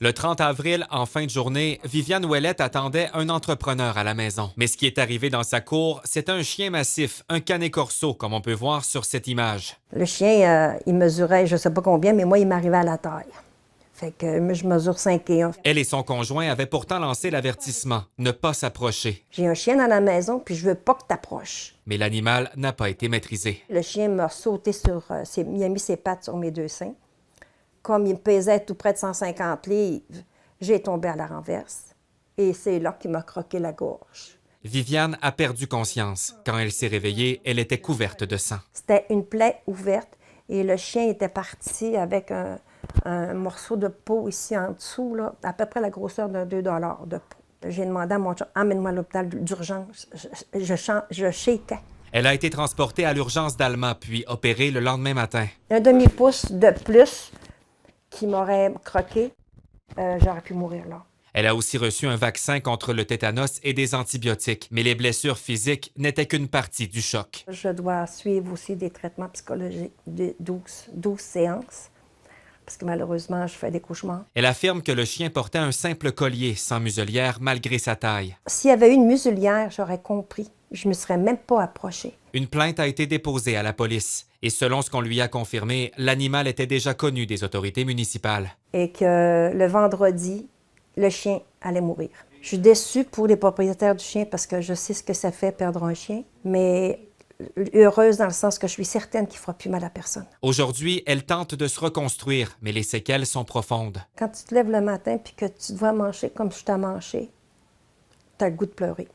Le 30 avril, en fin de journée, Viviane Ouellette attendait un entrepreneur à la maison. Mais ce qui est arrivé dans sa cour, c'est un chien massif, un canet corso, comme on peut voir sur cette image. Le chien, il mesurait je ne sais pas combien, mais moi, il m'arrivait à la taille. Fait que moi, je mesure 5 et 1. Elle et son conjoint avaient pourtant lancé l'avertissement, ne pas s'approcher. J'ai un chien dans la maison, puis je veux pas que tu approches. Mais l'animal n'a pas été maîtrisé. Le chien m'a sauté sur... il a mis ses pattes sur mes 2 seins. Comme il pesait tout près de 150 livres, j'ai tombé à la renverse. Et c'est là qu'il m'a croqué la gorge. Viviane a perdu conscience. Quand elle s'est réveillée, elle était couverte de sang. C'était une plaie ouverte et le chien était parti avec un morceau de peau ici en dessous, là, à peu près la grosseur d'un 2 $ de peau. J'ai demandé à mon chum, emmène-moi à l'hôpital d'urgence. Je shakeais. Elle a été transportée à l'urgence d'Alma, puis opérée le lendemain matin. Un demi-pouce de plus qui m'aurait croqué, j'aurais pu mourir là. Elle a aussi reçu un vaccin contre le tétanos et des antibiotiques, mais les blessures physiques n'étaient qu'une partie du choc. Je dois suivre aussi des traitements psychologiques de 12 séances, parce que malheureusement, je fais des cauchemars. Elle affirme que le chien portait un simple collier sans muselière malgré sa taille. S'il y avait eu une muselière, j'aurais compris. Je ne me serais même pas approchée. Une plainte a été déposée à la police. Et selon ce qu'on lui a confirmé, l'animal était déjà connu des autorités municipales. Et que le vendredi, le chien allait mourir. Je suis déçue pour les propriétaires du chien parce que je sais ce que ça fait perdre un chien, mais heureuse dans le sens que je suis certaine qu'il ne fera plus mal à personne. Aujourd'hui, elle tente de se reconstruire, mais les séquelles sont profondes. Quand tu te lèves le matin et que tu te vois manger comme je t'ai mangé, tu as le goût de pleurer.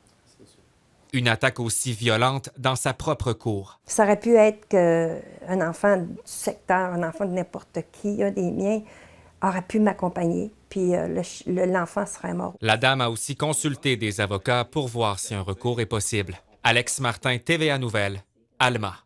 Une attaque aussi violente dans sa propre cour. Ça aurait pu être qu'un enfant du secteur, un enfant de n'importe qui, un des miens, aurait pu m'accompagner, puis l'enfant serait mort. La dame a aussi consulté des avocats pour voir si un recours est possible. Alex Martin, TVA Nouvelles, Alma.